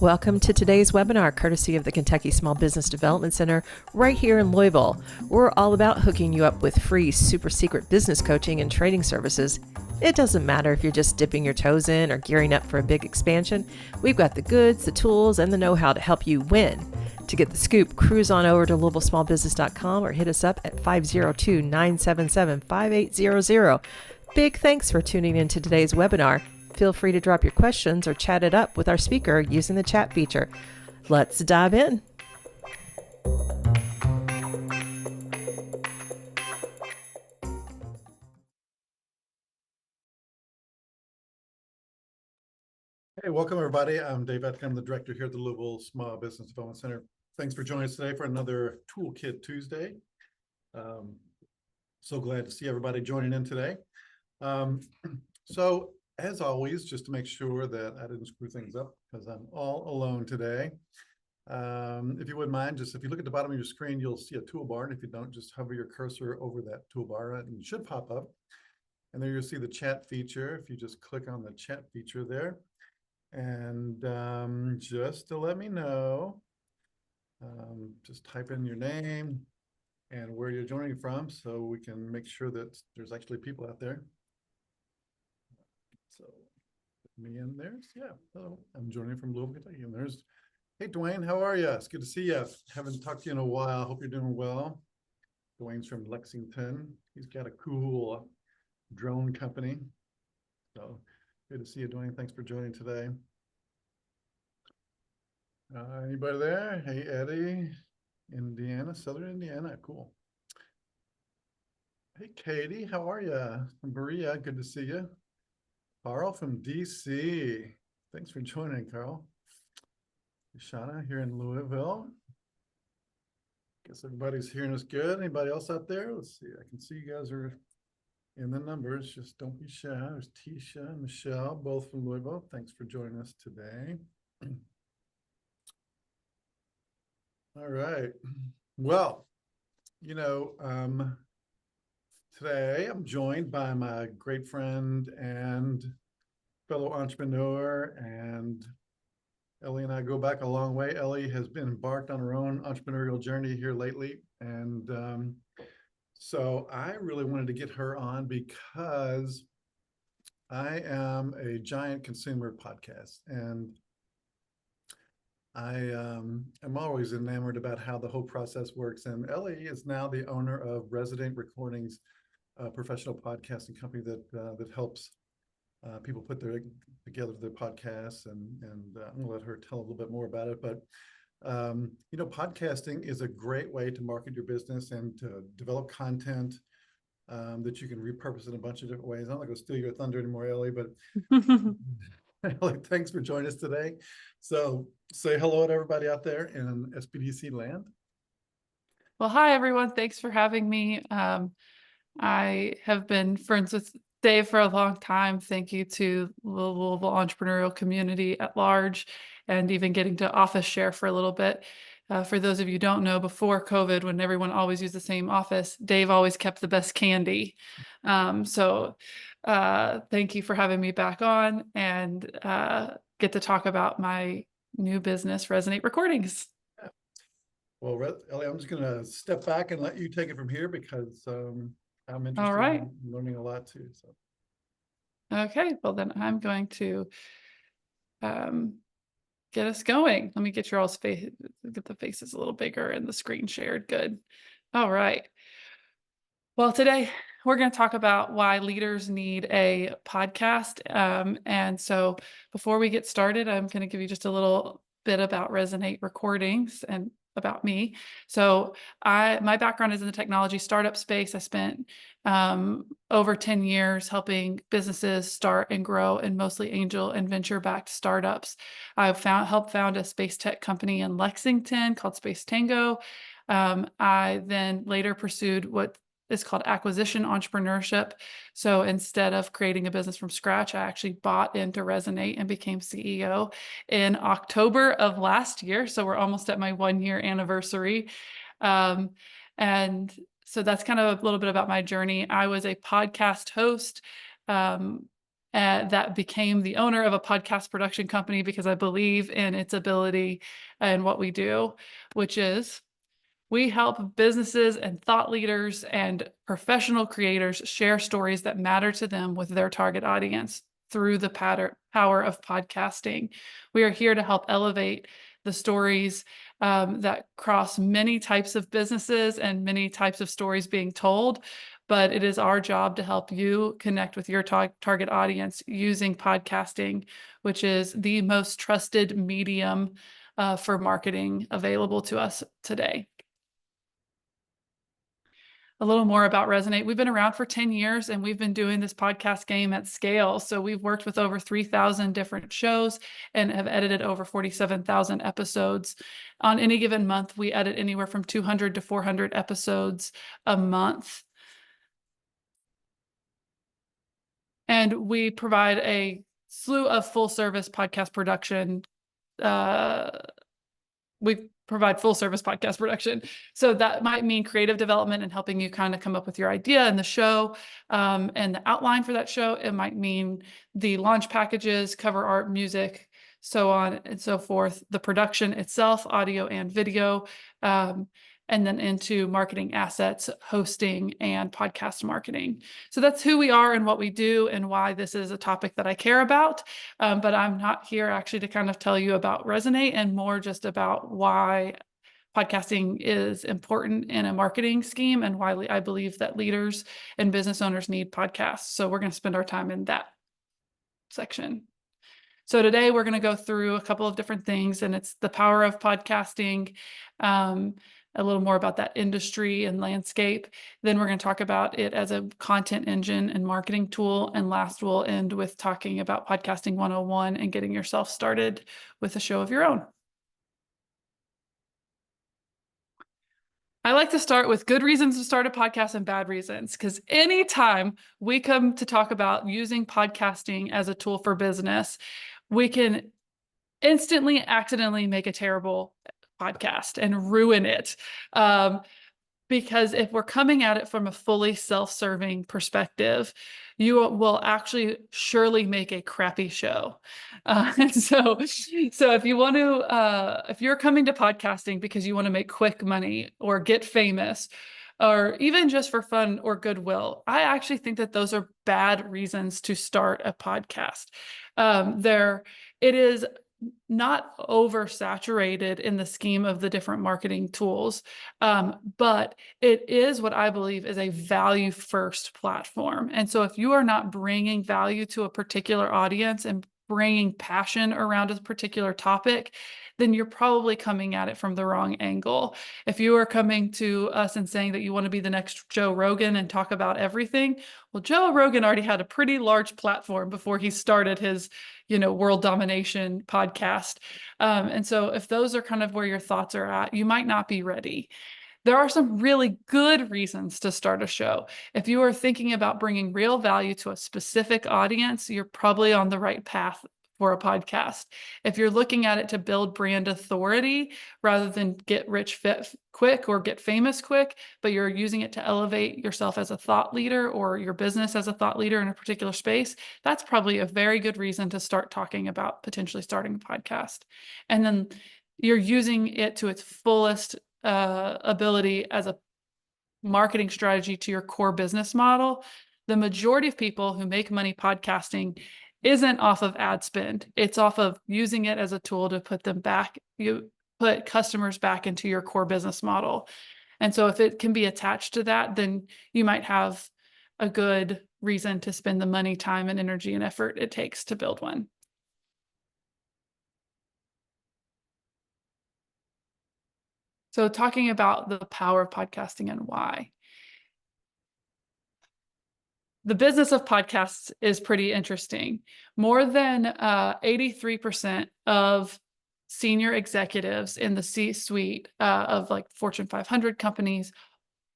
Welcome to today's webinar, courtesy of the Kentucky Small Business Development Center right here in Louisville. We're all about hooking you up with free, super secret business coaching and training services. It doesn't matter if you're just dipping your toes in or gearing up for a big expansion. We've got the goods, the tools, and the know-how to help you win. To get the scoop, cruise on over to LouisvilleSmallBusiness.com or hit us up at 502-977-5800. Big thanks for tuning in to today's webinar. Feel free to drop your questions or chat it up with our speaker using the chat feature. Let's dive in. Hey, welcome everybody. I'm Dave Etkin. I'm the director here at the Louisville Small Business Development Center. Thanks for joining us today for another Toolkit Tuesday. So glad to see everybody joining in today. So as always, just to make sure that I didn't screw things up because I'm all alone today. If you wouldn't mind, just if you look at the bottom of your screen, you'll see a toolbar. And if you don't, just hover your cursor over that toolbar and it should pop up. And there you'll see the chat feature. If you just click on the chat feature there. And just to let me know, just type in your name and where you're joining from so we can make sure that there's actually people out there. So me in there. Yeah, so I'm joining from Louisville, Kentucky. And there's, hey, Dwayne, how are you? It's good to see you. Haven't talked to you in a while. Hope you're doing well. Dwayne's from Lexington. He's got a cool drone company. So good to see you, Dwayne. Thanks for joining today. Anybody there? Hey, Eddie, Indiana, Southern Indiana. Cool. Hey, Katie, how are you? Maria, good to see you. Carl from DC. Thanks for joining, Carl. Shauna here in Louisville. Guess everybody's hearing us good. Anybody else out there? Let's see. I can see you guys are in the numbers. Just don't be shy. There's Tisha and Michelle, both from Louisville. Thanks for joining us today. All right. Well, you know, today I'm joined by my great friend and fellow entrepreneur, and Ellie and I go back a long way. Ellie has been embarked on her own entrepreneurial journey here lately. And so I really wanted to get her on because I am a giant consumer of podcasts, and I am always enamored about how the whole process works. And Ellie is now the owner of Resident Recordings, a professional podcasting company that helps people put together their podcasts. And I'm going to let her tell a little bit more about it. But you know, podcasting is a great way to market your business and to develop content that you can repurpose in a bunch of different ways. I'm not going to steal your thunder anymore, Ellie, but Ellie, thanks for joining us today. So say hello to everybody out there in SBDC land. Well, hi, everyone. Thanks for having me. I have been friends with Dave for a long time. Thank you to the Louisville entrepreneurial community at large, and even getting to office share for a little bit. For those of you who don't know, before COVID, when everyone always used the same office, Dave always kept the best candy. So thank you for having me back on and get to talk about my new business, Resonate Recordings. Well, Ellie, I'm just going to step back and let you take it from here because I'm interested in learning a lot too. So. Okay, well then I'm going to get us going. Let me get your all's face, get the faces a little bigger and the screen shared. Good. All right. Well, today we're going to talk about why leaders need a podcast. And so before we get started, I'm going to give you just a little bit about Resonate Recordings and about me. So my background is in the technology startup space. I spent over 10 years helping businesses start and grow, and mostly angel and venture-backed startups. I've helped found a space tech company in Lexington called Space Tango. I then later pursued what is called acquisition entrepreneurship. So instead of creating a business from scratch, I actually bought into Resonate and became CEO in October of last year. So we're almost at my 1-year anniversary. And so that's kind of a little bit about my journey. I was a podcast host that became the owner of a podcast production company because I believe in its ability and what we do, which is we help businesses and thought leaders and professional creators share stories that matter to them with their target audience through the power of podcasting. We are here to help elevate the stories that cross many types of businesses and many types of stories being told. But it is our job to help you connect with your target audience using podcasting, which is the most trusted medium for marketing available to us today. A little more about Resonate. We've been around for 10 years and we've been doing this podcast game at scale. So we've worked with over 3,000 different shows and have edited over 47,000 episodes. On any given month, we edit anywhere from 200 to 400 episodes a month. And we provide a slew of full service podcast production. We provide full service podcast production. So that might mean creative development and helping you kind of come up with your idea and the show and the outline for that show. It might mean the launch packages, cover art, music, so on and so forth, the production itself, audio and video, and then into marketing assets, hosting, and podcast marketing. So that's who we are and what we do and why this is a topic that I care about. But I'm not here actually to kind of tell you about Resonate and more just about why podcasting is important in a marketing scheme and why I believe that leaders and business owners need podcasts. So we're going to spend our time in that section. So today we're going to go through a couple of different things, and it's the power of podcasting, a little more about that industry and landscape. Then we're going to talk about it as a content engine and marketing tool. And last, we'll end with talking about podcasting 101 and getting yourself started with a show of your own. I like to start with good reasons to start a podcast and bad reasons, because anytime we come to talk about using podcasting as a tool for business, we can instantly accidentally make a terrible podcast and ruin it. Because if we're coming at it from a fully self-serving perspective, you will actually surely make a crappy show. So if you want to, if you're coming to podcasting because you want to make quick money or get famous, or even just for fun or goodwill, I actually think that those are bad reasons to start a podcast. It is not oversaturated in the scheme of the different marketing tools, but it is what I believe is a value first platform. And so if you are not bringing value to a particular audience and bringing passion around a particular topic, then you're probably coming at it from the wrong angle. If you are coming to us and saying that you want to be the next Joe Rogan and talk about everything, well, Joe Rogan already had a pretty large platform before he started his, world domination podcast. And so if those are kind of where your thoughts are at, you might not be ready. There are some really good reasons to start a show. If you are thinking about bringing real value to a specific audience, you're probably on the right path for a podcast. If you're looking at it to build brand authority rather than get rich quick or get famous quick, but you're using it to elevate yourself as a thought leader or your business as a thought leader in a particular space, that's probably a very good reason to start talking about potentially starting a podcast. And then you're using it to its fullest ability as a marketing strategy to your core business model. The majority of people who make money podcasting isn't off of ad spend. It's off of using it as a tool to put them back. You put customers back into your core business model. And so if it can be attached to that, then you might have a good reason to spend the money, time, and energy and effort it takes to build one. So talking about the power of podcasting and why. The business of podcasts is pretty interesting. More than 83% of senior executives in the C-suite of like Fortune 500 companies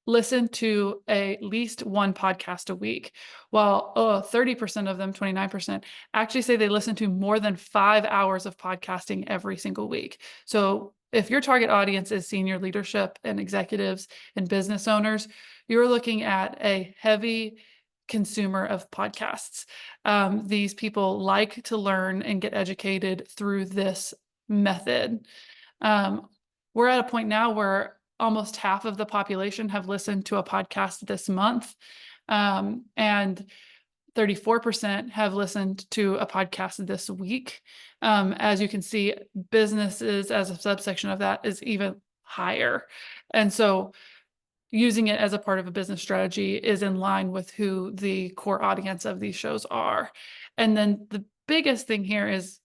listen to at least one podcast a week, while 30% of them, 29%, actually say they listen to more than 5 hours of podcasting every single week. So if your target audience is senior leadership and executives and business owners, you're looking at a heavy consumer of podcasts. These people like to learn and get educated through this method. We're at a point now where almost half of the population have listened to a podcast this month, and 34% have listened to a podcast this week. As you can see, businesses as a subsection of that is even higher. And so using it as a part of a business strategy is in line with who the core audience of these shows are. And then the biggest thing here is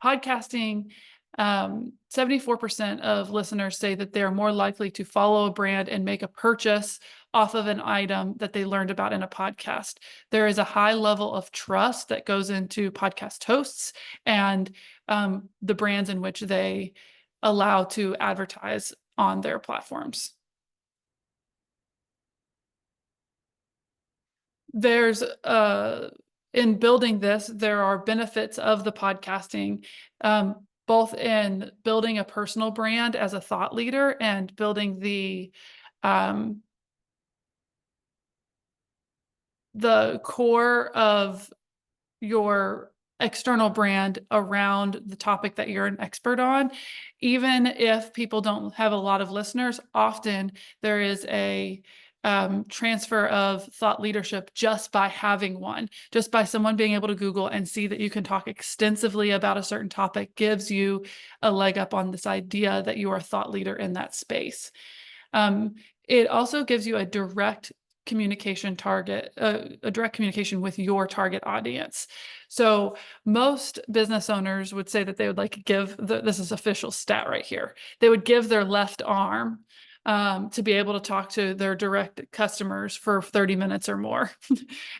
podcasting. 74% of listeners say that they're more likely to follow a brand and make a purchase off of an item that they learned about in a podcast. There is a high level of trust that goes into podcast hosts and the brands in which they allow to advertise on their platforms. There's in building this, there are benefits of the podcasting, both in building a personal brand as a thought leader and building the core of your external brand around the topic that you're an expert on. Even if people don't have a lot of listeners, often there is a transfer of thought leadership just by having one, just by someone being able to Google and see that you can talk extensively about a certain topic gives you a leg up on this idea that you are a thought leader in that space. It also gives you a direct communication target, a direct communication with your target audience. So most business owners would say that they would like give, this is official stat right here, they would give their left arm to be able to talk to their direct customers for 30 minutes or more.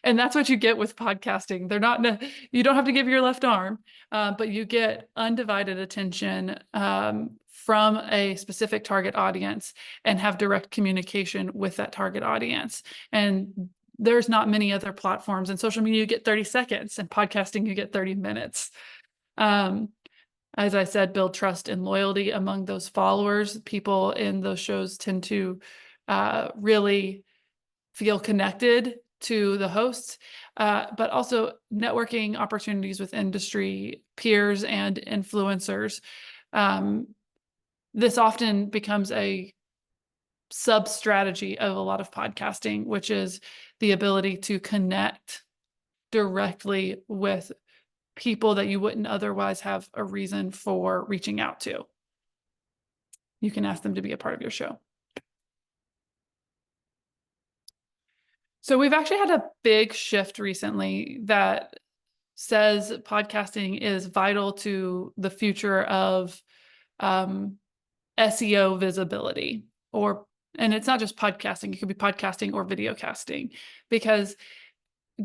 And that's what you get with podcasting. They're not, you don't have to give your left arm, but you get undivided attention from a specific target audience and have direct communication with that target audience. And there's not many other platforms. In social media, you get 30 seconds, and podcasting, you get 30 minutes. As I said, build trust and loyalty among those followers. People in those shows tend to really feel connected to the hosts, but also networking opportunities with industry peers and influencers. This often becomes a sub-strategy of a lot of podcasting, which is the ability to connect directly with people that you wouldn't otherwise have a reason for reaching out to. You can ask them to be a part of your show. So we've actually had a big shift recently that says podcasting is vital to the future of SEO visibility, and it's not just podcasting, it could be podcasting or video casting, because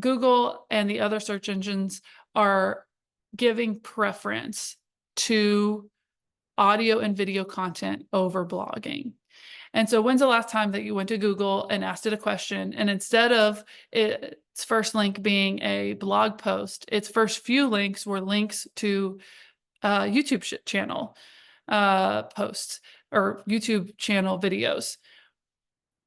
Google and the other search engines are giving preference to audio and video content over blogging. And so when's the last time that you went to Google and asked it a question, and instead of its first link being a blog post, its first few links were links to YouTube channel posts or YouTube channel videos?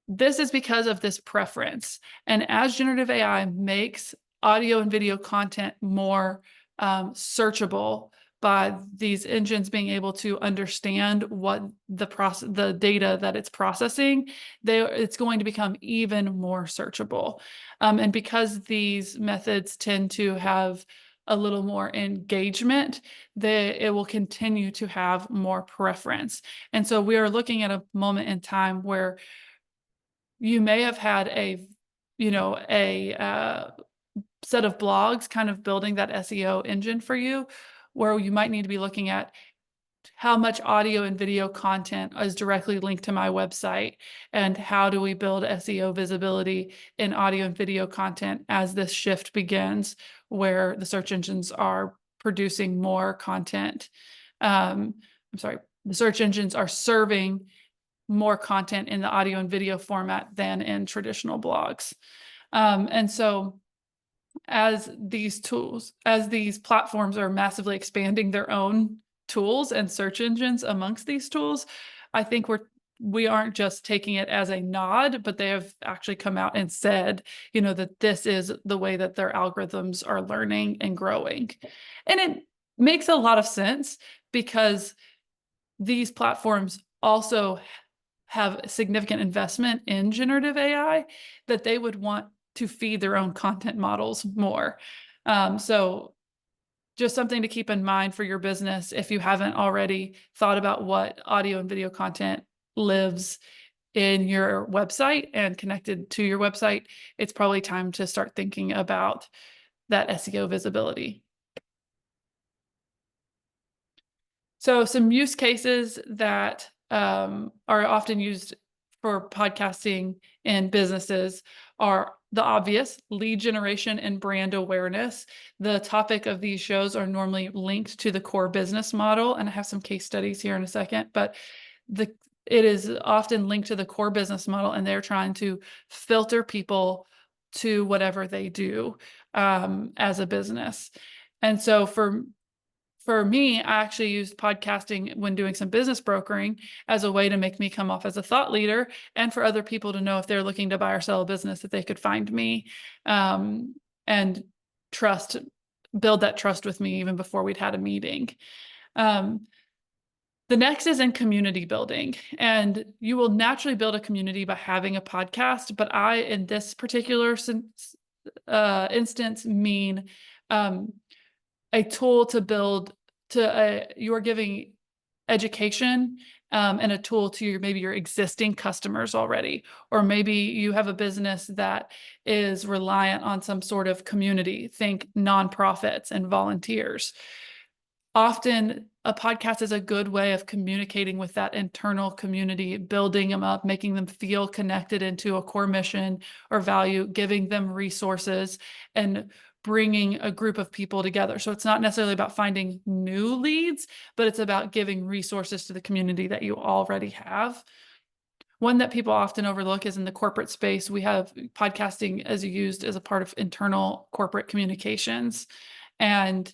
This is because of this preference. And as generative AI makes audio and video content more searchable by these engines being able to understand what the data that it's processing, it's going to become even more searchable. And because these methods tend to have a little more engagement, it will continue to have more preference. And so we are looking at a moment in time where you may have had a set of blogs kind of building that SEO engine for you, where you might need to be looking at how much audio and video content is directly linked to my website, and how do we build SEO visibility in audio and video content as this shift begins, where the search engines are producing more content. The search engines are serving more content in the audio and video format than in traditional blogs. And so as these platforms are massively expanding their own tools and search engines amongst these tools, I think we're we aren't just taking it as a nod, but they have actually come out and said, that this is the way that their algorithms are learning and growing. And it makes a lot of sense because these platforms also have significant investment in generative AI that they would want to feed their own content models more. So just something to keep in mind for your business if you haven't already thought about what audio and video content lives in your website and connected to your website. It's probably time to start thinking about that SEO visibility. So some use cases that are often used for podcasting in businesses are the obvious: lead generation and brand awareness. The topic of these shows are normally linked to the core business model, and I have some case studies here in a second, but it is often linked to the core business model, and they're trying to filter people to whatever they do as a business. And so for me, I actually used podcasting when doing some business brokering as a way to make me come off as a thought leader, and for other people to know if they're looking to buy or sell a business that they could find me and build that trust with me even before we'd had a meeting. The next is in community building, and you will naturally build a community by having a podcast. But I, in this particular instance, mean a tool to build you are giving education and a tool to maybe your existing customers already, or maybe you have a business that is reliant on some sort of community, think nonprofits and volunteers. Often a podcast is a good way of communicating with that internal community, building them up, making them feel connected into a core mission or value, giving them resources, and bringing a group of people together. So it's not necessarily about finding new leads, but it's about giving resources to the community that you already have. One that people often overlook is in the corporate space. We have podcasting as used as a part of internal corporate communications. And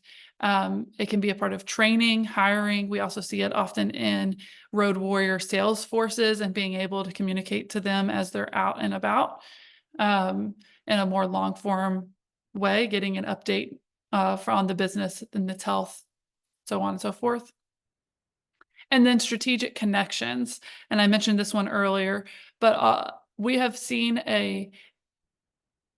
it can be a part of training, hiring. We also see it often in road warrior sales forces and being able to communicate to them as they're out and about in a more long form way, getting an update on the business and its health, so on and so forth. And then strategic connections. And I mentioned this one earlier, but we have seen a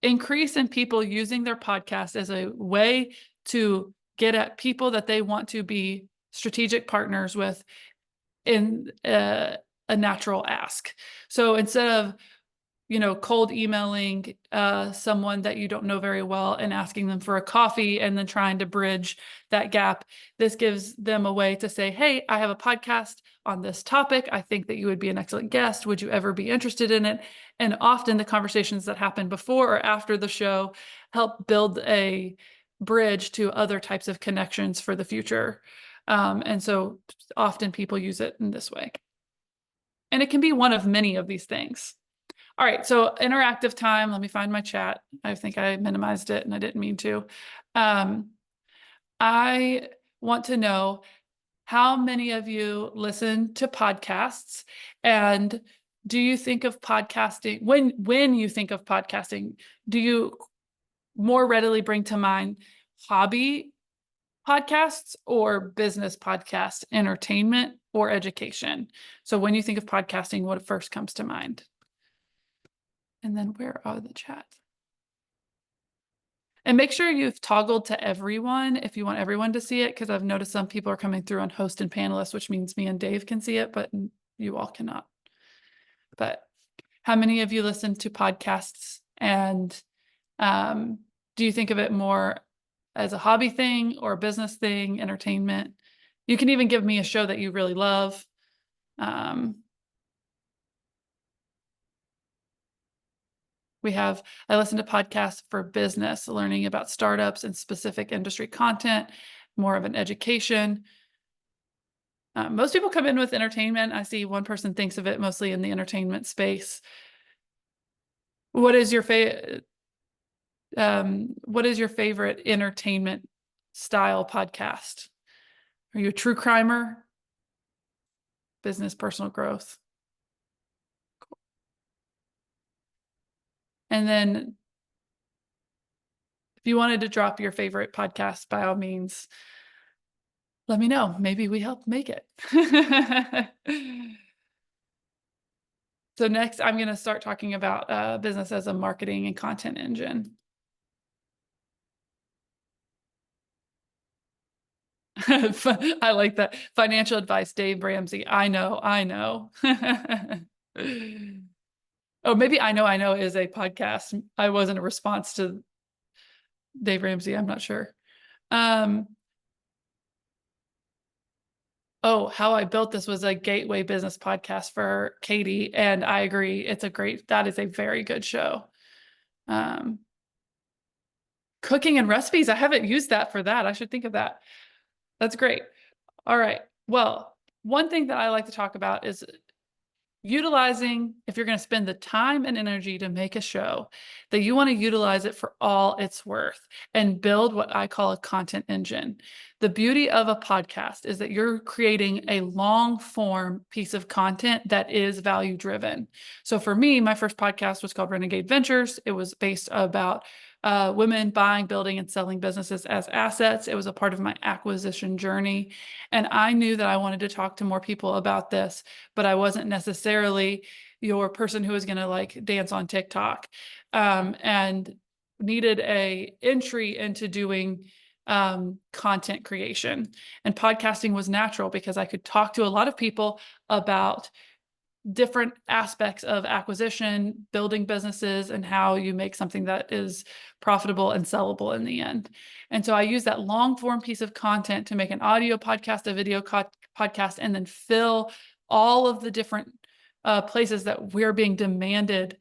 increase in people using their podcast as a way to get at people that they want to be strategic partners with in a natural ask. So instead of cold emailing someone that you don't know very well and asking them for a coffee and then trying to bridge that gap, this gives them a way to say, hey, I have a podcast on this topic. I think that you would be an excellent guest. Would you ever be interested in it? And often the conversations that happen before or after the show help build a bridge to other types of connections for the future. And so often people use it in this way. And it can be one of many of these things. All right, so interactive time. Let me find my chat. I think I minimized it and I didn't mean to. I want to know how many of you listen to podcasts, and do you think of podcasting, when you think of podcasting, do you more readily bring to mind hobby podcasts or business podcasts, entertainment or education? So when you think of podcasting, what first comes to mind? And then where are the chats? And make sure you've toggled to everyone if you want everyone to see it, because I've noticed some people are coming through on host and panelist, which means me and Dave can see it, but you all cannot. But how many of you listen to podcasts, and do you think of it more as a hobby thing or a business thing, entertainment? You can even give me a show that you really love. I listen to podcasts for business, learning about startups and specific industry content, more of an education. Most people come in with entertainment. I see one person thinks of it mostly in the entertainment space. What is your favorite entertainment style podcast? Are you a true crimer? Business, personal growth? And then if you wanted to drop your favorite podcast, by all means, let me know. Maybe we helped make it. So next, I'm going to start talking about business as a marketing and content engine. I like that. Financial advice, Dave Ramsey. I know. Oh, maybe I know is a podcast. I wasn't a response to Dave Ramsey. I'm not sure. Oh, How I Built This was a gateway business podcast for Katie. And I agree. That is a very good show. Cooking and recipes. I haven't used that for that. I should think of that. That's great. All right. Well, one thing that I like to talk about is utilizing, if you're going to spend the time and energy to make a show, that you want to utilize it for all it's worth and build what I call a content engine. The beauty of a podcast is that you're creating a long form piece of content that is value driven. So for me, my first podcast was called Renegade Ventures. It was based about women buying, building, and selling businesses as assets. It was a part of my acquisition journey. And I knew that I wanted to talk to more people about this, but I wasn't necessarily your person who was going to like dance on TikTok, and needed a entry into doing content creation. And podcasting was natural because I could talk to a lot of people about different aspects of acquisition, building businesses, and how you make something that is profitable and sellable in the end. And so I use that long form piece of content to make an audio podcast, a video podcast, and then fill all of the different places that we're being demanded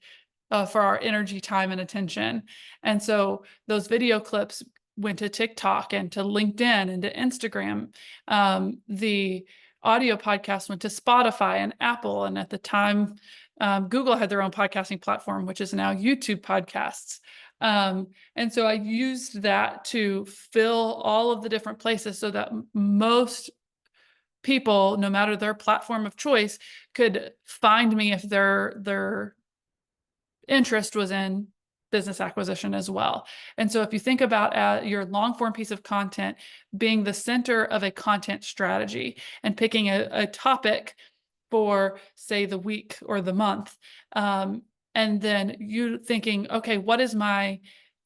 for our energy, time, and attention. And so those video clips went to TikTok and to LinkedIn and to Instagram. The audio podcast went to Spotify and Apple. And at the time, Google had their own podcasting platform, which is now YouTube podcasts. And so I used that to fill all of the different places so that most people, no matter their platform of choice, could find me if their interest was in business acquisition as well. And so if you think about your long form piece of content being the center of a content strategy and picking a topic for, say, the week or the month, and then you thinking, okay, what is my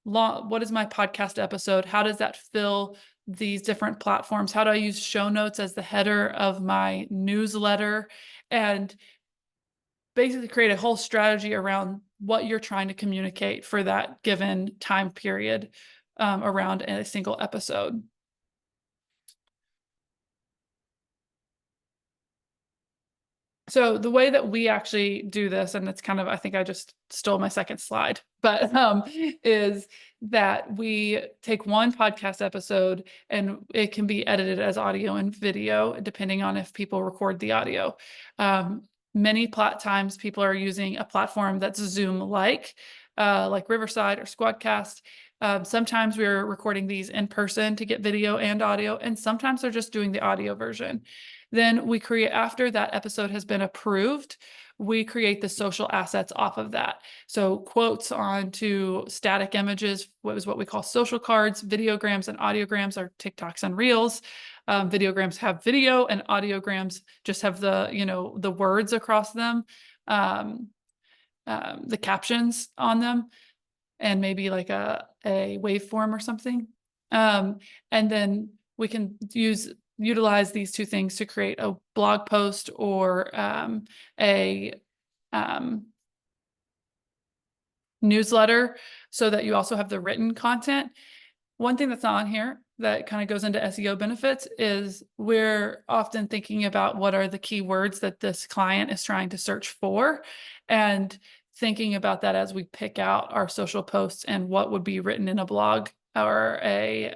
podcast episode? How does that fill these different platforms? How do I use show notes as the header of my newsletter? And basically create a whole strategy around what you're trying to communicate for that given time period around a single episode. So the way that we actually do this, and it's kind of, I think I just stole my second slide, but is that we take one podcast episode and it can be edited as audio and video, depending on if people record the audio. Many times people are using a platform that's Zoom-like Riverside or Squadcast. Sometimes we're recording these in person to get video and audio, and sometimes they're just doing the audio version. Then we create, after that episode has been approved, we create the social assets off of that. So quotes onto static images, what we call social cards, videograms and audiograms are TikToks and Reels. Videograms have video and audiograms just have the words across them, the captions on them, and maybe like a waveform or something. And then we can utilize these two things to create a blog post or a newsletter, so that you also have the written content. One thing that's not on here that kind of goes into SEO benefits is we're often thinking about what are the keywords that this client is trying to search for, and thinking about that as we pick out our social posts and what would be written in a blog or a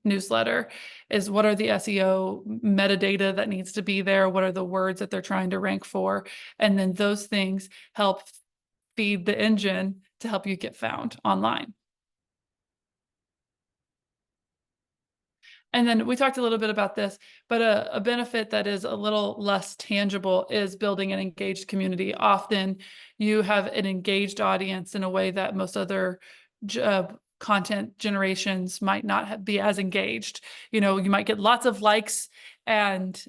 newsletter is what are the SEO metadata that needs to be there? What are the words that they're trying to rank for? And then those things help feed the engine to help you get found online. And then we talked a little bit about this, but a benefit that is a little less tangible is building an engaged community. Often you have an engaged audience in a way that most other content generations might not be as engaged. You might get lots of likes and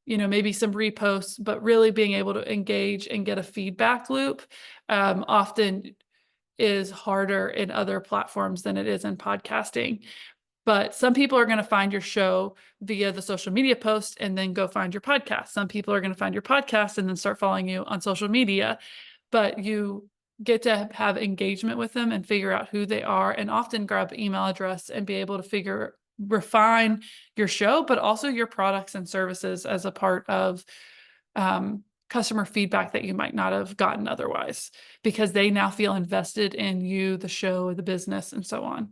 maybe some reposts, but really being able to engage and get a feedback loop often is harder in other platforms than it is in podcasting. But some people are going to find your show via the social media post and then go find your podcast. Some people are going to find your podcast and then start following you on social media. But you get to have engagement with them and figure out who they are, and often grab email address and be able to refine your show, but also your products and services as a part of customer feedback that you might not have gotten otherwise, because they now feel invested in you, the show, the business, and so on.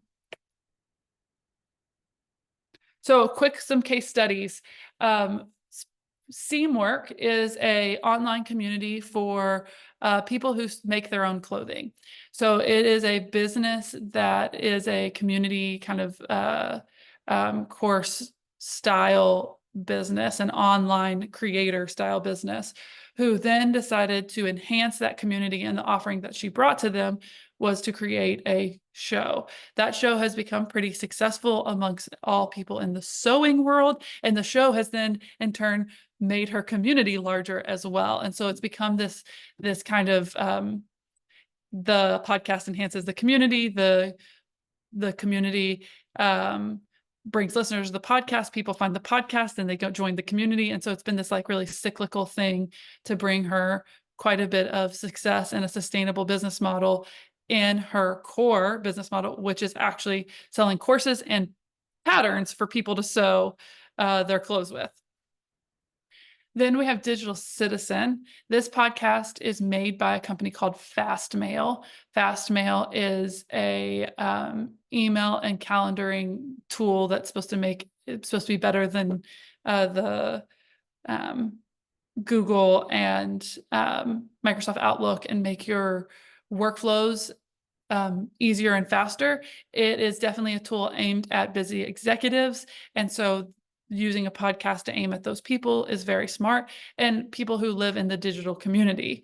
So some case studies. Seamwork is an online community for people who make their own clothing. So it is a business that is a community kind of course style business, an online creator style business, who then decided to enhance that community, and the offering that she brought to them was to create a show. That show has become pretty successful amongst all people in the sewing world, and the show has then in turn made her community larger as well. And so it's become this kind of the podcast enhances the community, the community brings listeners to the podcast, people find the podcast and they go join the community. And so it's been this like really cyclical thing to bring her quite a bit of success and a sustainable business model in her core business model, which is actually selling courses and patterns for people to sew their clothes with. Then we have Digital Citizen. This podcast is made by a company called Fastmail. Fastmail is a email and calendaring tool that's supposed to be better than the Google and Microsoft Outlook and make your workflows easier and faster. It is definitely a tool aimed at busy executives. And so using a podcast to aim at those people is very smart, and people who live in the digital community.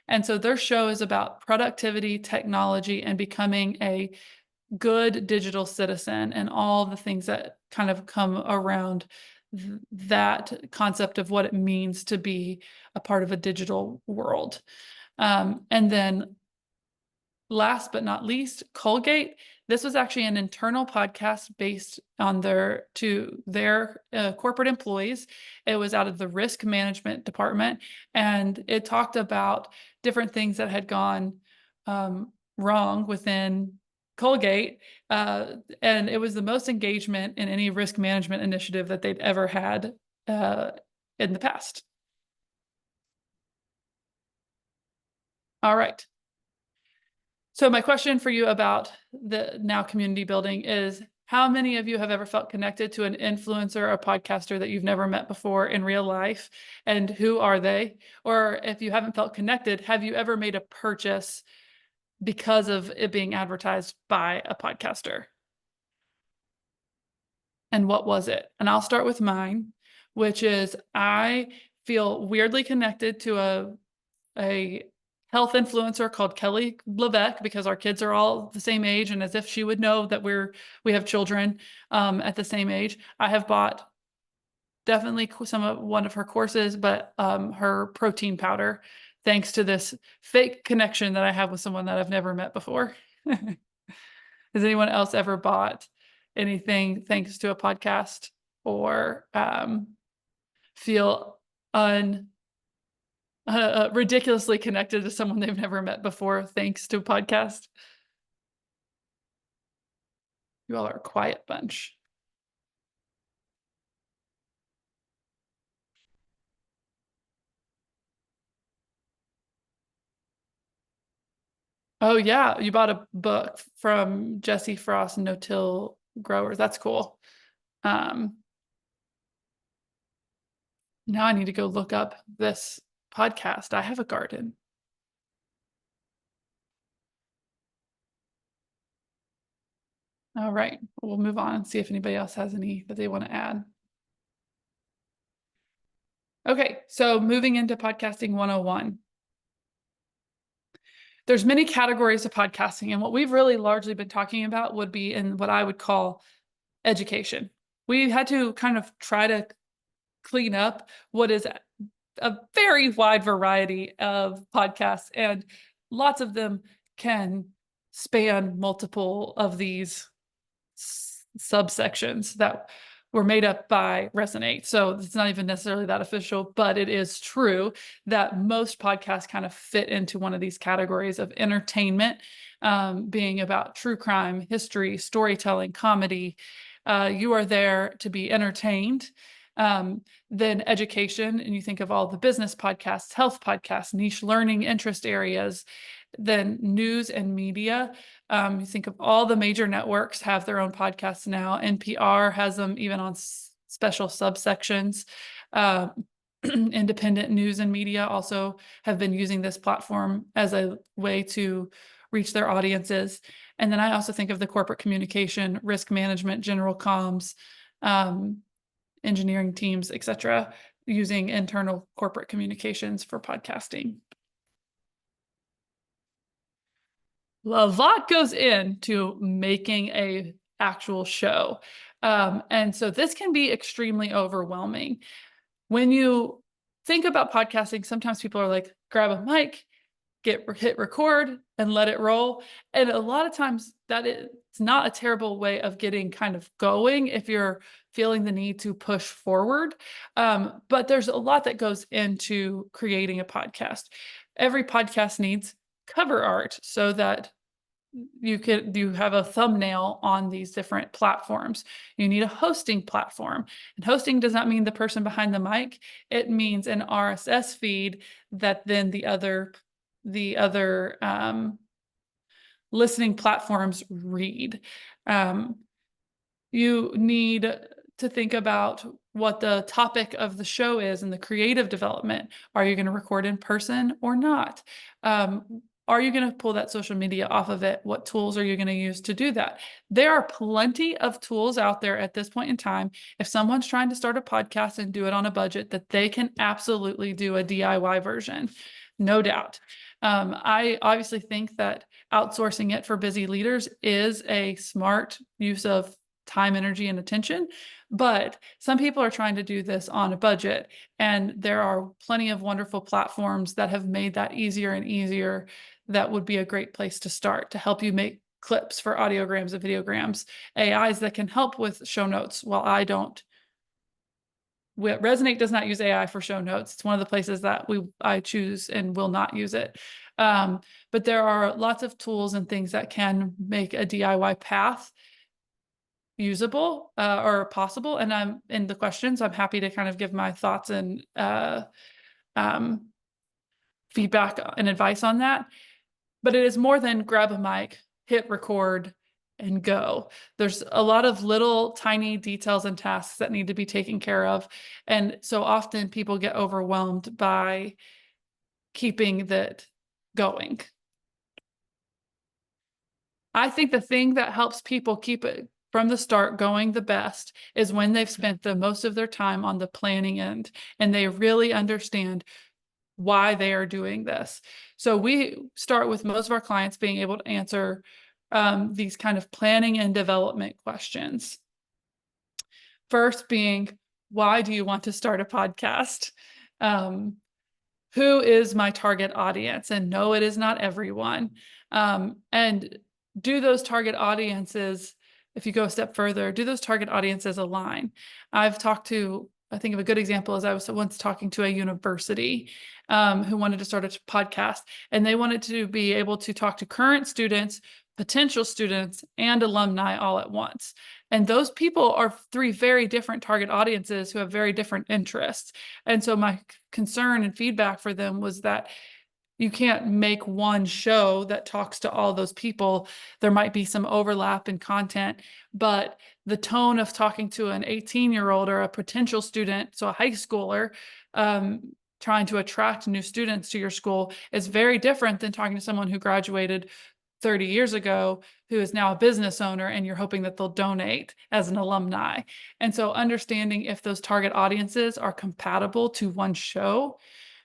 And so their show is about productivity, technology, and becoming a good digital citizen, and all the things that kind of come around that concept of what it means to be a part of a digital world. And then last but not least, Colgate. This was actually an internal podcast based on their corporate employees. It was out of the risk management department, and it talked about different things that had gone wrong within Colgate, and it was the most engagement in any risk management initiative that they'd ever had in the past. All right. So my question for you about the now community building is, how many of you have ever felt connected to an influencer or podcaster that you've never met before in real life? And who are they? Or if you haven't felt connected, have you ever made a purchase because of it being advertised by a podcaster? And what was it? And I'll start with mine, which is I feel weirdly connected to a health influencer called Kelly Levesque, because our kids are all the same age, and as if she would know that we have children at the same age. I have bought definitely one of her courses, but her protein powder, thanks to this fake connection that I have with someone that I've never met before. Has anyone else ever bought anything thanks to a podcast, or feel ridiculously connected to someone they've never met before thanks to a podcast? You all are a quiet bunch. Oh yeah, you bought a book from Jesse Frost, No-Till Growers. That's cool. Now I need to go look up this podcast. I have a garden. All right, we'll move on and see if anybody else has any that they want to add. Okay, so moving into podcasting 101. There's many categories of podcasting, and what we've really largely been talking about would be in what I would call education. We had to kind of try to clean up what is a very wide variety of podcasts, and lots of them can span multiple of these subsections that were made up by Resonate. So it's not even necessarily that official, but it is true that most podcasts kind of fit into one of these categories of entertainment, being about true crime, history, storytelling, comedy. You are there to be entertained. Then education, and you think of all the business podcasts, health podcasts, niche learning interest areas. Then news and media. You think of all the major networks have their own podcasts now. NPR has them even on special subsections. Independent news and media also have been using this platform as a way to reach their audiences. And then I also think of the corporate communication, risk management, general comms, engineering teams, etc., using internal corporate communications for podcasting. A lot goes into making a actual show. And so this can be extremely overwhelming. When you think about podcasting, sometimes people are like, grab a mic, hit record and let it roll. And a lot of times that is not a terrible way of getting kind of going if you're feeling the need to push forward. But there's a lot that goes into creating a podcast. Every podcast needs cover art so that you have a thumbnail on these different platforms. You need a hosting platform, and hosting does not mean the person behind the mic. It means an RSS feed that then the other listening platforms read. You need to think about what the topic of the show is and the creative development. Are you going to record in person or not? Are you going to pull that social media off of it? What tools are you going to use to do that? There are plenty of tools out there at this point in time. If someone's trying to start a podcast and do it on a budget, that they can absolutely do a DIY version, no doubt. I obviously think that outsourcing it for busy leaders is a smart use of time, energy, and attention. But some people are trying to do this on a budget, and there are plenty of wonderful platforms that have made that easier and easier. That would be a great place to start to help you make clips for audiograms and videograms, AIs that can help with show notes. While I don't, Resonate does not use AI for show notes. It's one of the places that I choose and will not use it. But there are lots of tools and things that can make a DIY path usable or possible. And I'm in the questions, I'm happy to kind of give my thoughts and feedback and advice on that. But it is more than grab a mic, hit record, and go. There's a lot of little tiny details and tasks that need to be taken care of. And so often people get overwhelmed by keeping that going. I think the thing that helps people keep it from the start going the best is when they've spent the most of their time on the planning end and they really understand why they are doing this. So we start with most of our clients being able to answer these kind of planning and development questions. First being, why do you want to start a podcast? Who is my target audience? And no, it is not everyone. And do those target audiences, if you go a step further, do those target audiences align? I've talked to, I think of a good example is I was once talking to a university who wanted to start a podcast, and they wanted to be able to talk to current students, potential students, and alumni all at once. And those people are three very different target audiences who have very different interests. And so my concern and feedback for them was that you can't make one show that talks to all those people. There might be some overlap in content, but the tone of talking to an 18-year-old or a potential student, so a high schooler, trying to attract new students to your school is very different than talking to someone who graduated 30 years ago who is now a business owner, and you're hoping that they'll donate as an alumni. And so understanding if those target audiences are compatible to one show.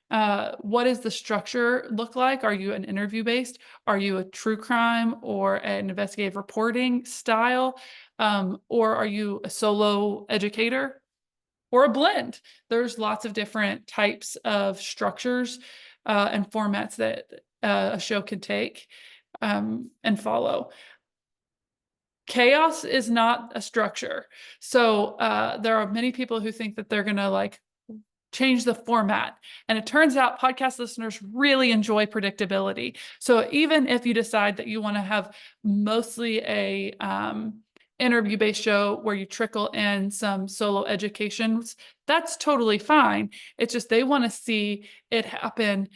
What does the structure look like? Are you an interview based? Are you a true crime or an investigative reporting style? Or are you a solo educator or a blend? There's lots of different types of structures and formats that a show can take and follow. Chaos is not a structure. So there are many people who think that they're going to like change the format. And it turns out podcast listeners really enjoy predictability. So even if you decide that you want to have mostly a interview-based show where you trickle in some solo educations, that's totally fine. It's just they want to see it happen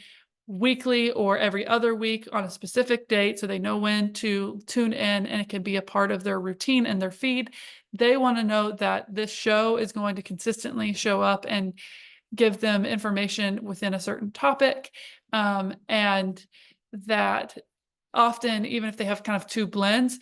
weekly or every other week on a specific date so they know when to tune in and it can be a part of their routine and their feed. They want to know that this show is going to consistently show up and give them information within a certain topic, and that often, even if they have kind of two blends,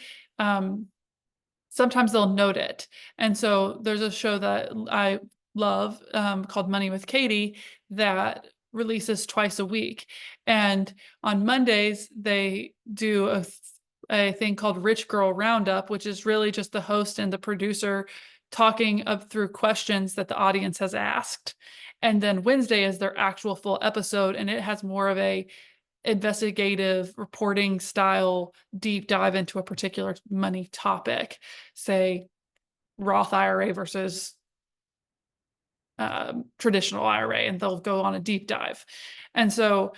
sometimes they'll note it. And so there's a show that I love called Money with Katie that releases twice a week. And on Mondays, they do a thing called Rich Girl Roundup, which is really just the host and the producer talking up through questions that the audience has asked. And then Wednesday is their actual full episode, and it has more of a investigative reporting style deep dive into a particular money topic, say Roth IRA versus traditional IRA, and they'll go on a deep dive. And so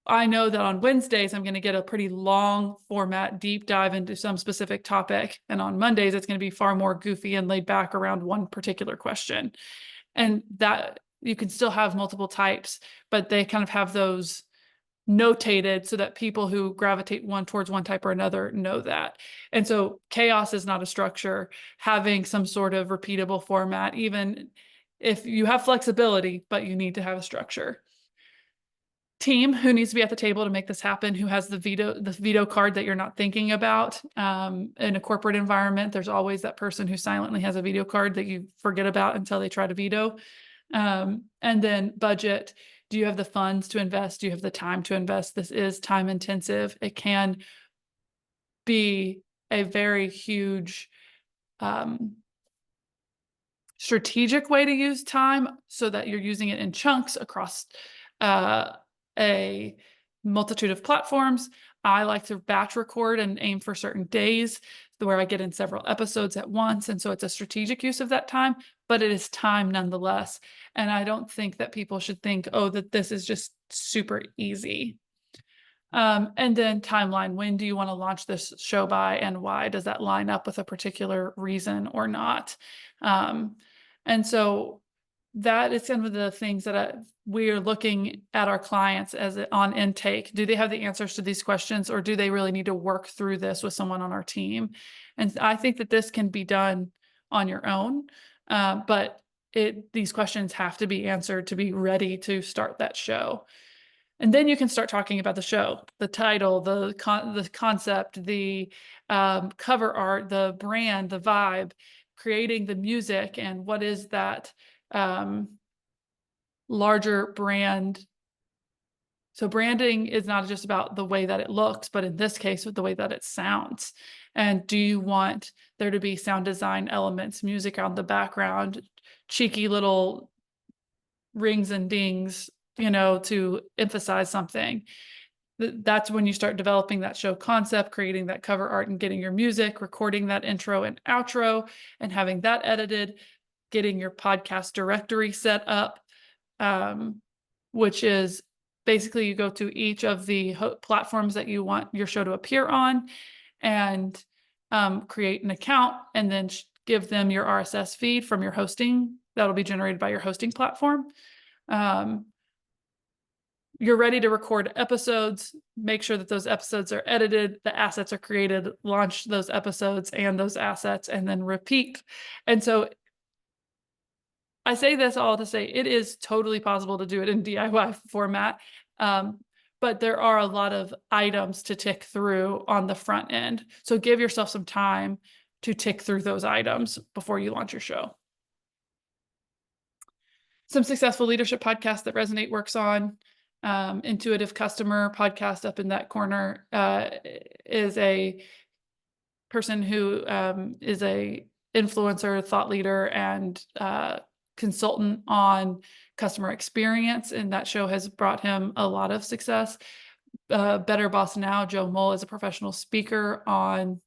I know that on Wednesdays, I'm going to get a pretty long format deep dive into some specific topic. And on Mondays, it's going to be far more goofy and laid back around one particular question. And that you can still have multiple types, but they kind of have those notated so that people who gravitate one towards one type or another know that. And so chaos is not a structure. Having some sort of repeatable format, even if you have flexibility, but you need to have a structure. Team, who needs to be at the table to make this happen, who has the veto card that you're not thinking about. In a corporate environment, there's always that person who silently has a veto card that you forget about until they try to veto. And then budget. Do you have the funds to invest? Do you have the time to invest? This is time intensive. It can be a very huge strategic way to use time so that you're using it in chunks across a multitude of platforms. I like to batch record and aim for certain days where I get in several episodes at once. And so it's a strategic use of that time, but it is time nonetheless. And I don't think that people should think, oh, that this is just super easy. And then timeline, when do you want to launch this show by and why? Does that line up with a particular reason or not? And so that is some of the things that we are looking at our clients as on intake. Do they have the answers to these questions, or do they really need to work through this with someone on our team? And I think that this can be done on your own, but these questions have to be answered to be ready to start that show. And then you can start talking about the show, the title, the concept, the cover art, the brand, the vibe, creating the music, and what is that larger brand. So branding is not just about the way that it looks, but in this case, with the way that it sounds. And do you want there to be sound design elements, music on the background, cheeky little rings and dings, to emphasize something? That's when you start developing that show concept, creating that cover art and getting your music, recording that intro and outro and having that edited, getting your podcast directory set up, which is basically you go to each of the platforms that you want your show to appear on and create an account, and then give them your RSS feed from your hosting. That'll be generated by your hosting platform. You're ready to record episodes, make sure that those episodes are edited, the assets are created, launch those episodes and those assets, and then repeat. And so I say this all to say it is totally possible to do it in DIY format. but there are a lot of items to tick through on the front end. So give yourself some time to tick through those items before you launch your show. Some successful leadership podcasts that Resonate works on. Intuitive Customer podcast up in that corner is a person who is a influencer, thought leader, and consultant on customer experience, and that show has brought him a lot of success. Better Boss Now, Joe Mull is a professional speaker on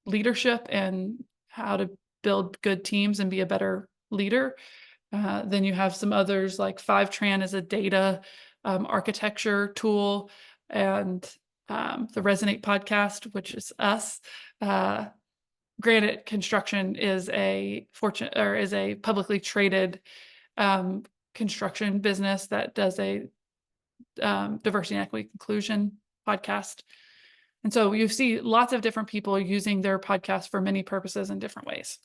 leadership and how to build good teams and be a better leader. Then you have some others like Fivetran is a data architecture tool, and the Resonate podcast, which is us. Granite Construction is a publicly traded construction business that does a diversity and equity inclusion podcast. And so you see lots of different people using their podcast for many purposes in different ways.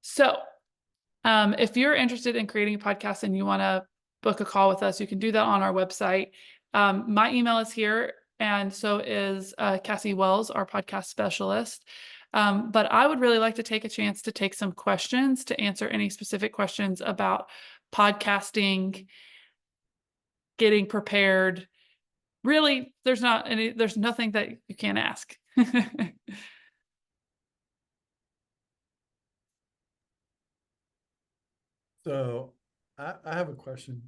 So if you're interested in creating a podcast and you want to book a call with us, you can do that on our website. My email is here, and so is Cassie Wells, our podcast specialist. But I would really like to take a chance to take some questions to answer any specific questions about podcasting, getting prepared. Really, there's nothing that you can't ask. So I have a question.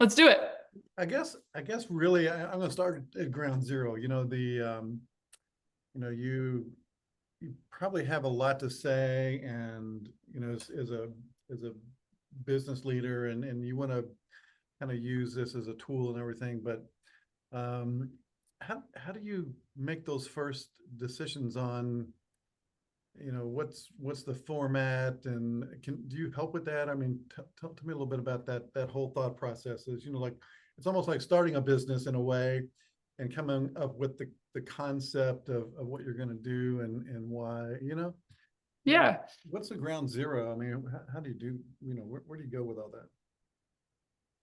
Let's do it. I guess really I'm going to start at ground zero. You probably have a lot to say, and as a business leader, and you want to kind of use this as a tool and everything. But how do you make those first decisions on what's the format, and do you help with that? I mean, tell me a little bit about that whole thought process. Is like it's almost like starting a business in a way, and coming up with the concept of what you're going to do and why. Yeah. What's the ground zero? I mean, how do you do? Where do you go with all that?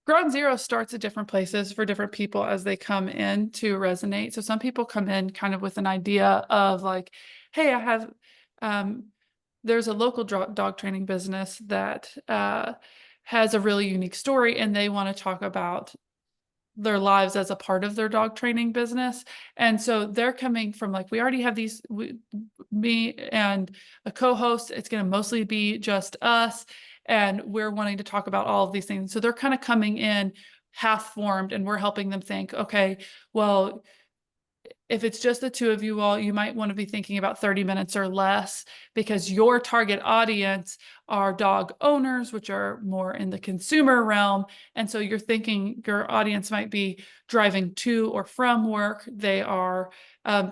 Ground zero starts at different places for different people as they come in to Resonate. So some people come in kind of with an idea of like, hey, I have, there's a local dog training business that has a really unique story, and they want to talk about their lives as a part of their dog training business. And so they're coming from like, we already have me and a co-host, it's going to mostly be just us, and we're wanting to talk about all of these things. So they're kind of coming in half formed, and we're helping them think, okay, well, if it's just the two of you all, you might want to be thinking about 30 minutes or less, because your target audience are dog owners, which are more in the consumer realm. And so you're thinking your audience might be driving to or from work. They are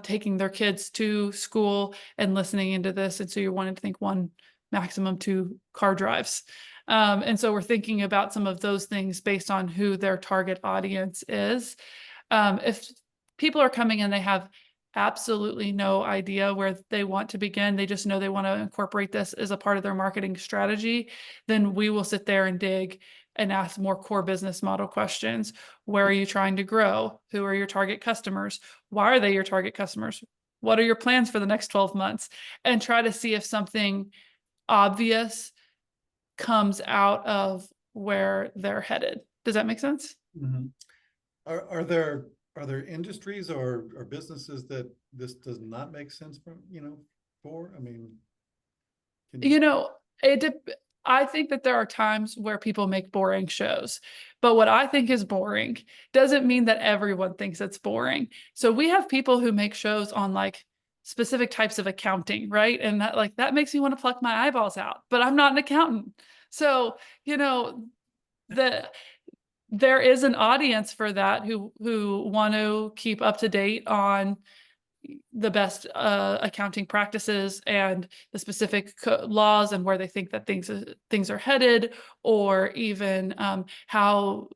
taking their kids to school and listening into this. And so you're wanting to think one, maximum 2 car drives. And so we're thinking about some of those things based on who their target audience is. If people are coming in, they have absolutely no idea where they want to begin, they just know they want to incorporate this as a part of their marketing strategy, then we will sit there and dig and ask more core business model questions. Where are you trying to grow? Who are your target customers? Why are they your target customers? What are your plans for the next 12 months? And try to see if something obvious comes out of where they're headed. Does that make sense? Mm-hmm. Are there industries or businesses that this does not make sense for? I mean, I think that there are times where people make boring shows, but what I think is boring doesn't mean that everyone thinks it's boring. So we have people who make shows on like specific types of accounting, right? And that makes me want to pluck my eyeballs out, but I'm not an accountant. So, there is an audience for that who want to keep up to date on the best accounting practices and the specific laws and where they think that things are headed, or even how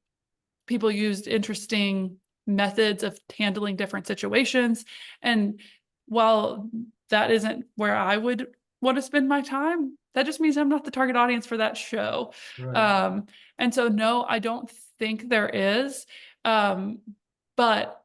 people used interesting methods of handling different situations. And while that isn't where I would want to spend my time, that just means I'm not the target audience for that show. Right. And so, no, I don't think there is. But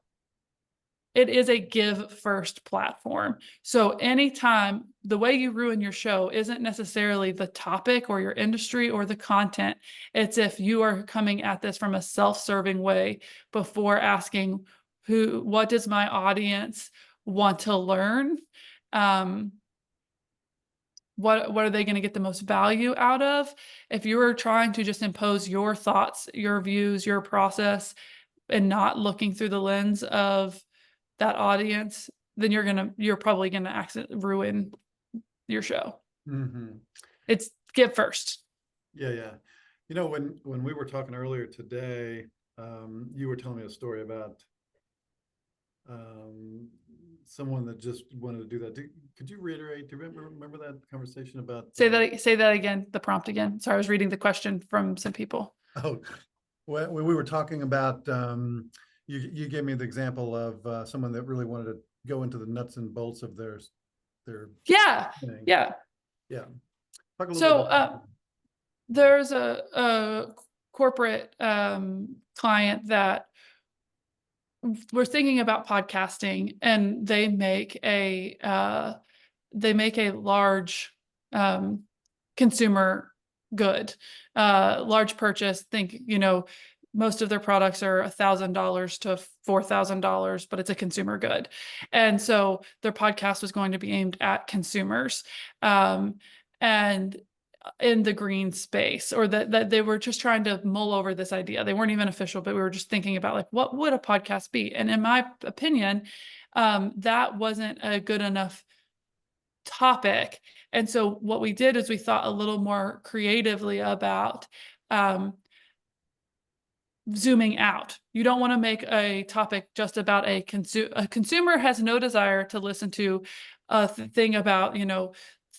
it is a give first platform. So anytime the way you ruin your show isn't necessarily the topic or your industry or the content, it's if you are coming at this from a self-serving way before asking what does my audience want to learn? What are they going to get the most value out of? If you are trying to just impose your thoughts, your views, your process, and not looking through the lens of that audience, then you're probably gonna ruin your show. Mm-hmm. It's give first. Yeah, yeah. You know, when we were talking earlier today, you were telling me a story about someone that just wanted to do that. Could you reiterate? Do you remember that conversation about? Say that again. The prompt again. Sorry, I was reading the question from some people. Oh, when we were talking about, you gave me the example of someone that really wanted to go into the nuts and bolts of their Yeah, thing. yeah. Yeah. Talk a little bit So about that. there's a corporate client that we're thinking about podcasting, and they make a large consumer good, large purchase. Think, most of their products are $1,000 to $4,000, but it's a consumer good. And so their podcast was going to be aimed at consumers, and in the green space, or that they were just trying to mull over this idea. They weren't even official, but we were just thinking about, like, what would a podcast be? And in my opinion, that wasn't a good enough topic. And so what we did is we thought a little more creatively about zooming out. You don't want to make a topic just about a consumer has no desire to listen to a thing about,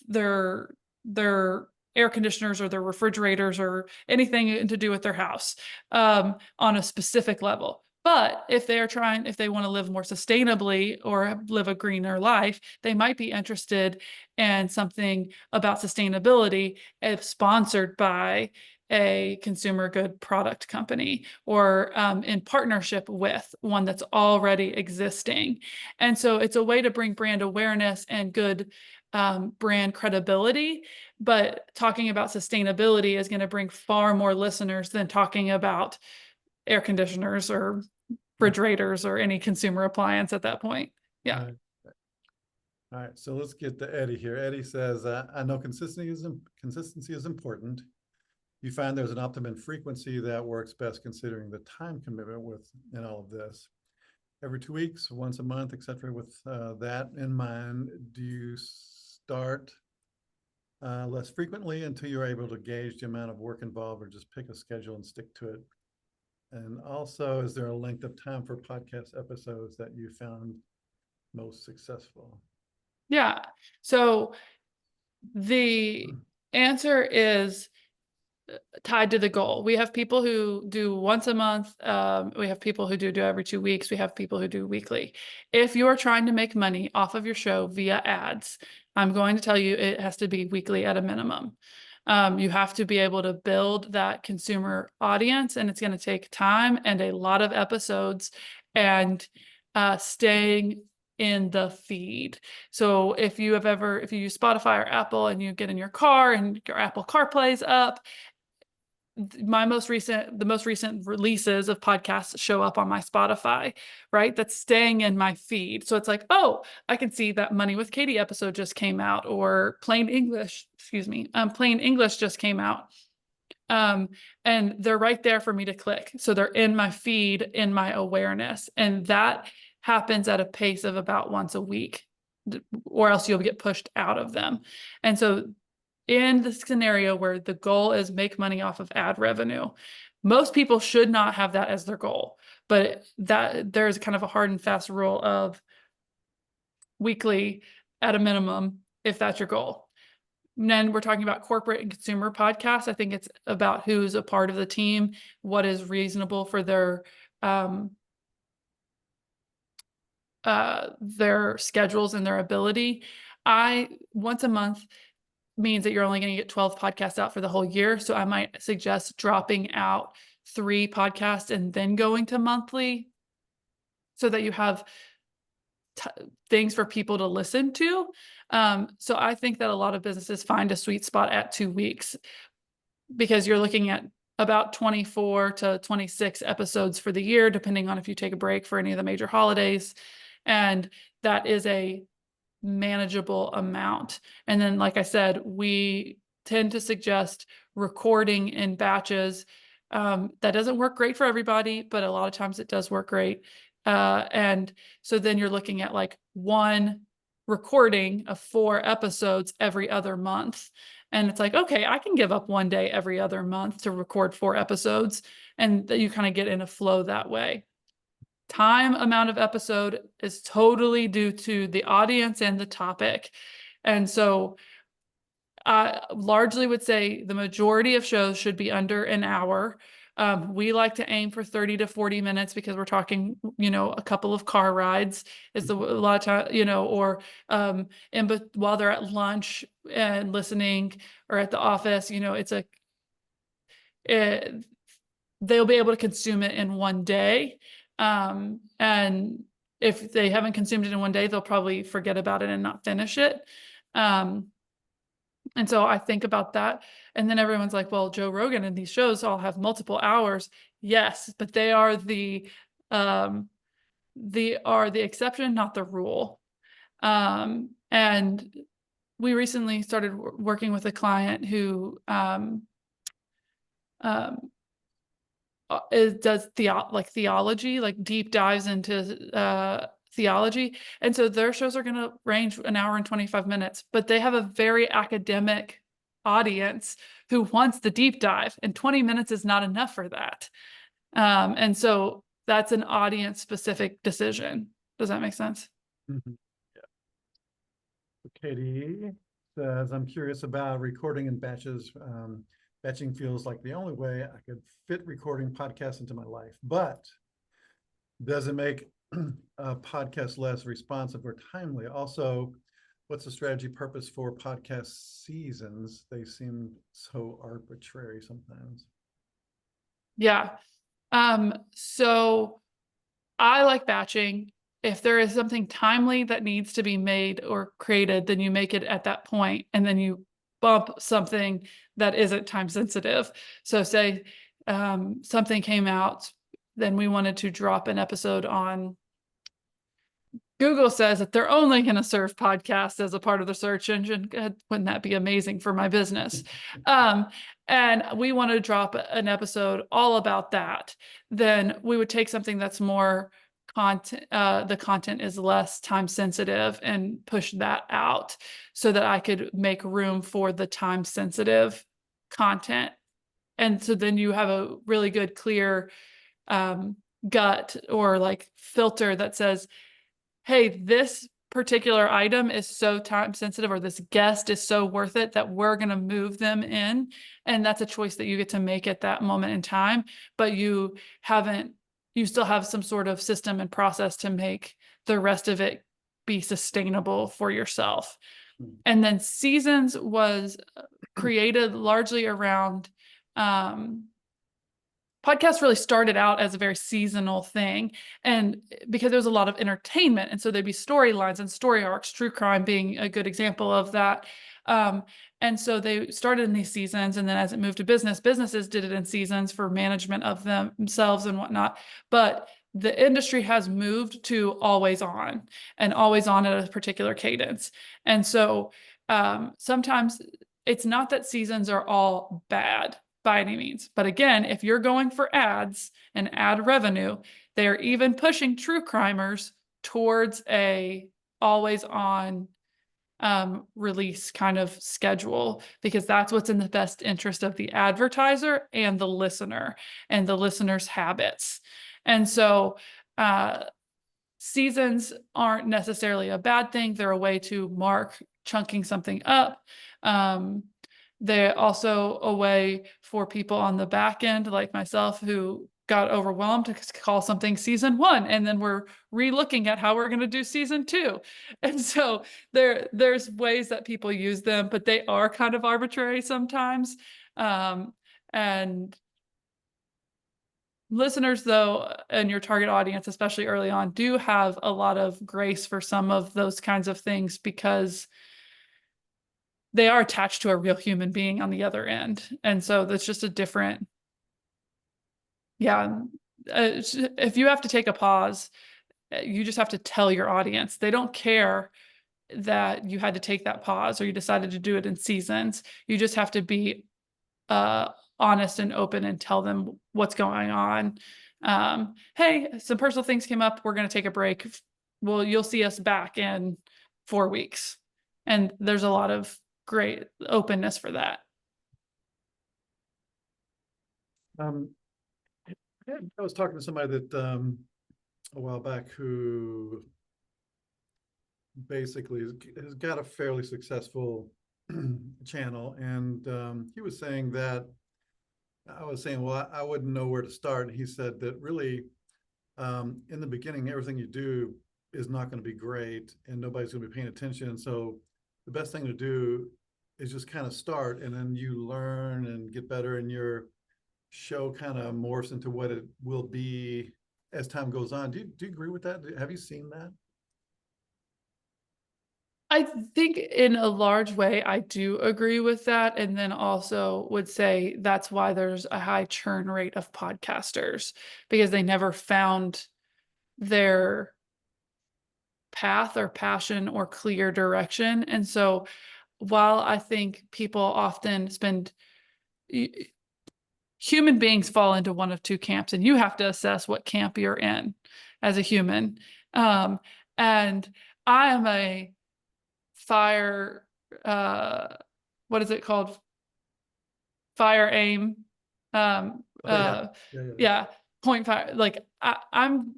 their air conditioners or their refrigerators or anything to do with their house on a specific level. But if they want to live more sustainably or live a greener life, they might be interested in something about sustainability if sponsored by a consumer good product company, or in partnership with one that's already existing. And so it's a way to bring brand awareness and good brand credibility. But talking about sustainability is going to bring far more listeners than talking about air conditioners or refrigerators or any consumer appliance at that point. Yeah. All right. All right. So let's get to Eddie here. Eddie says, I know consistency is important. You find there's an optimum frequency that works best considering the time commitment in all of this. Every 2 weeks, once a month, etc. With that in mind, do you start less frequently until you're able to gauge the amount of work involved, or just pick a schedule and stick to it? And also, is there a length of time for podcast episodes that you found most successful? Yeah. So the answer is tied to the goal. We have people who do once a month. We have people who do every 2 weeks. We have people who do weekly. If you are trying to make money off of your show via ads, I'm going to tell you it has to be weekly at a minimum. You have to be able to build that consumer audience, and it's going to take time and a lot of episodes and staying in the feed. So if you use Spotify or Apple and you get in your car and your Apple CarPlay's up, the most recent releases of podcasts show up on my Spotify, right? That's staying in my feed. So it's like, oh, I can see that Money with Katie episode just came out, or Plain English just came out. And they're right there for me to click. So they're in my feed, in my awareness. And that happens at a pace of about once a week, or else you'll get pushed out of them. And so in the scenario where the goal is make money off of ad revenue, most people should not have that as their goal, but that there's kind of a hard and fast rule of weekly at a minimum, if that's your goal. And then we're talking about corporate and consumer podcasts. I think it's about who's a part of the team, what is reasonable for their schedules and their ability. once a month means that you're only going to get 12 podcasts out for the whole year. So I might suggest dropping out 3 podcasts and then going to monthly so that you have things for people to listen to. So I think that a lot of businesses find a sweet spot at 2 weeks because you're looking at about 24 to 26 episodes for the year, depending on if you take a break for any of the major holidays. And that is a manageable amount. And then, like I said, we tend to suggest recording in batches. That doesn't work great for everybody, but a lot of times it does work great. And so then you're looking at like one recording of 4 episodes every other month. And it's like, okay, I can give up one day every other month to record 4 episodes. And you kind of get in a flow that way. Time amount of episode is totally due to the audience and the topic. And so I largely would say the majority of shows should be under an hour. We like to aim for 30 to 40 minutes because we're talking, a couple of car rides is a lot of time, or while they're at lunch and listening or at the office, they'll be able to consume it in one day. And if they haven't consumed it in one day, they'll probably forget about it and not finish it. And so I think about that. And then everyone's like, well, Joe Rogan and these shows all have multiple hours. Yes, but they are the exception, not the rule. And we recently started working with a client who it does theology, like deep dives into theology. And so their shows are going to range an hour and 25 minutes, but they have a very academic audience who wants the deep dive, and 20 minutes is not enough for that. And so that's an audience specific decision. Does that make sense? Mm-hmm. Yeah. So Katie says, I'm curious about recording in batches. Batching feels like the only way I could fit recording podcasts into my life, but does it make a podcast less responsive or timely? Also, what's the strategy purpose for podcast seasons? They seem so arbitrary sometimes. Yeah. So I like batching. If there is something timely that needs to be made or created, then you make it at that point, and then you bump something that isn't time sensitive. So say something came out, then we wanted to drop an episode on Google says that they're only going to serve podcasts as a part of the search engine. God, wouldn't that be amazing for my business? And we want to drop an episode all about that. Then we would take something that's more content, the content is less time sensitive, and push that out so that I could make room for the time sensitive content. And so then you have a really good, clear gut or like filter that says, hey, this particular item is so time sensitive, or this guest is so worth it that we're going to move them in. And that's a choice that you get to make at that moment in time, but you still have some sort of system and process to make the rest of it be sustainable for yourself. And then seasons was created largely around, podcasts really started out as a very seasonal thing, and because there was a lot of entertainment, and so there'd be storylines and story arcs, true crime being a good example of that. And so they started in these seasons, and then as it moved to businesses did it in seasons for management of themselves and whatnot. But the industry has moved to always on at a particular cadence. And so sometimes it's not that seasons are all bad by any means. But again, if you're going for ads and ad revenue, they're even pushing true crimers towards a always on release kind of schedule, because that's what's in the best interest of the advertiser and the listener and the listener's habits. And so seasons aren't necessarily a bad thing. They're a way to mark chunking something up. They're also a way for people on the back end, like myself, who got overwhelmed to call something season 1, and then we're re-looking at how we're going to do season 2. And so there's ways that people use them, but they are kind of arbitrary sometimes. And listeners, though, and your target audience, especially early on, do have a lot of grace for some of those kinds of things because they are attached to a real human being on the other end. And so that's just a different, yeah. If you have to take a pause, you just have to tell your audience. They don't care that you had to take that pause or you decided to do it in seasons. You just have to be honest and open and tell them what's going on. Hey, some personal things came up. We're going to take a break. Well, you'll see us back in 4 weeks. And there's a lot of great openness for that. I was talking to somebody that a while back who basically has got a fairly successful channel, and he was saying that I was saying, well, I wouldn't know where to start. And he said that really, in the beginning, everything you do is not going to be great, and nobody's going to be paying attention. So the best thing to do is just kind of start, and then you learn and get better, and your show kind of morphs into what it will be as time goes on. Do you agree with that? Have you seen that? I think in a large way, I do agree with that. And then also would say that's why there's a high churn rate of podcasters, because they never found their path or passion or clear direction. And so while I think people often human beings fall into one of two camps, and you have to assess what camp you're in as a human. And I am a fire, what is it called? Fire aim. Yeah, point fire. Like I'm,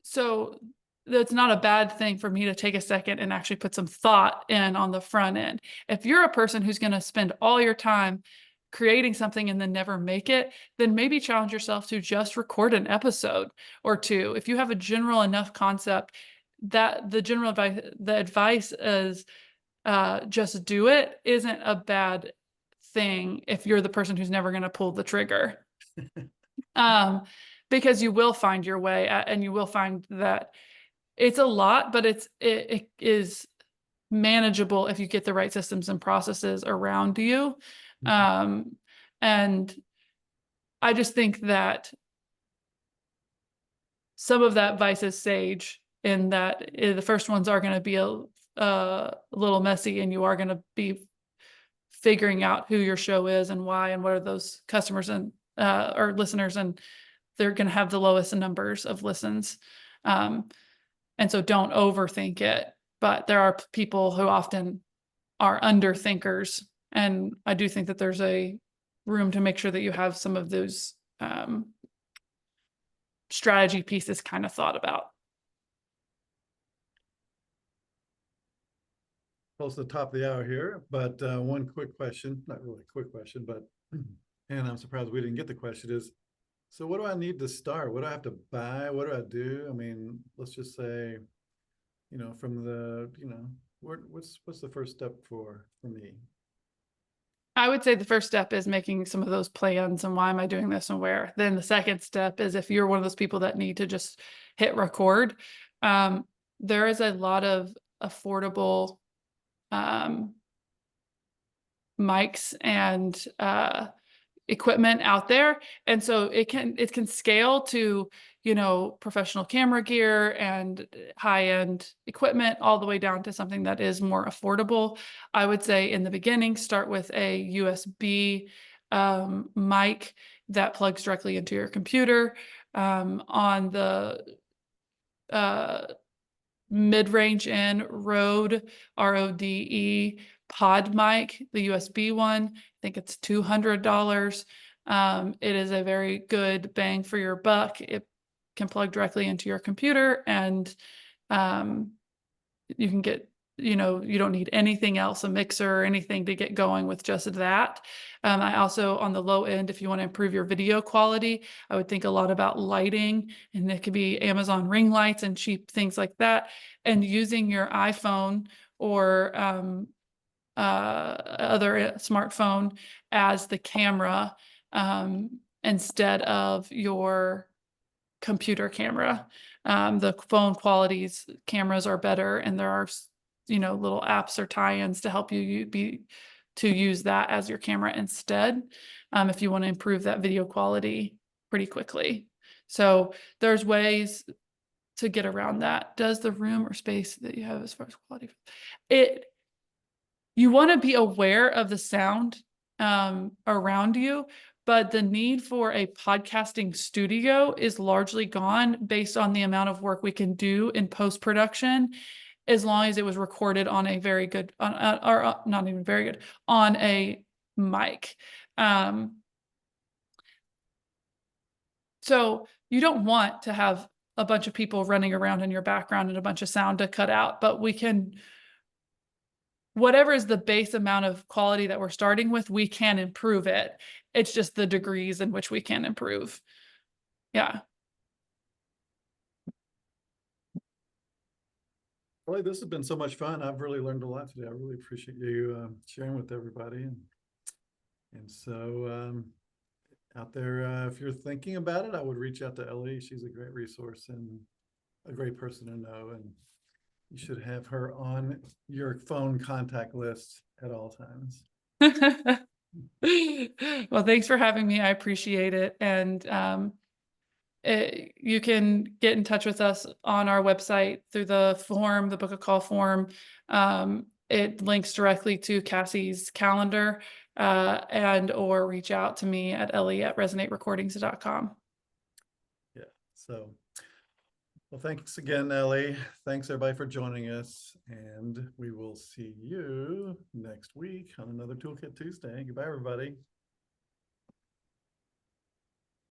so that's not a bad thing for me to take a second and actually put some thought in on the front end. If you're a person who's going to spend all your time creating something and then never make it, then maybe challenge yourself to just record an episode or two. If you have a general enough concept, that the advice is just do it isn't a bad thing if you're the person who's never going to pull the trigger. Because you will find your way and you will find that it's a lot, but it is manageable if you get the right systems and processes around you. And I just think that some of that advice is sage in that the first ones are going to be a little messy, and you are going to be figuring out who your show is and why and what are those customers and or listeners, and they're going to have the lowest numbers of listens. And so don't overthink it. But there are people who often are underthinkers. And I do think that there's a room to make sure that you have some of those strategy pieces kind of thought about. Close to the top of the hour here, but one quick question, not really a quick question, but, and I'm surprised we didn't get the question is, so what do I need to start? What do I have to buy? What do I do? I mean, let's just say, from the, what's the first step for me? I would say the first step is making some of those plans and why am I doing this and where. Then the second step is if you're one of those people that need to just hit record, there is a lot of affordable mics and equipment out there. And so it can scale to, professional camera gear and high-end equipment all the way down to something that is more affordable. I would say in the beginning, start with a USB mic that plugs directly into your computer. On the mid-range end, Rode, RODE pod mic, the USB one. I think it's $200. It is a very good bang for your buck. It can plug directly into your computer, and you can get you don't need anything else, a mixer or anything to get going with just that. I also, on the low end, if you want to improve your video quality, I would think a lot about lighting, and it could be Amazon ring lights and cheap things like that, and using your iPhone or other smartphone as the camera instead of your computer camera. The phone qualities cameras are better, and there are little apps or tie-ins to help you use that as your camera instead, if you want to improve that video quality pretty quickly. So there's ways to get around that. Does the room or space that you have as far as quality, you want to be aware of the sound around you, but the need for a podcasting studio is largely gone based on the amount of work we can do in post-production, as long as it was recorded on a very good, or not even very good, on a mic. So you don't want to have a bunch of people running around in your background and a bunch of sound to cut out, but we can, whatever is the base amount of quality that we're starting with, we can improve it. It's just the degrees in which we can improve. Yeah. Well, this has been so much fun. I've really learned a lot today. I really appreciate you sharing with everybody. And so out there, if you're thinking about it, I would reach out to Ellie. She's a great resource and a great person to know. And you should have her on your phone contact list at all times. Well, thanks for having me. I appreciate it. And you can get in touch with us on our website through the form, the book a call form. It links directly to Cassie's calendar, and or reach out to me at ellie@resonaterecordings.com. Yeah. So, well, thanks again, Ellie. Thanks everybody for joining us, and we will see you next week on another Toolkit Tuesday. Goodbye, everybody.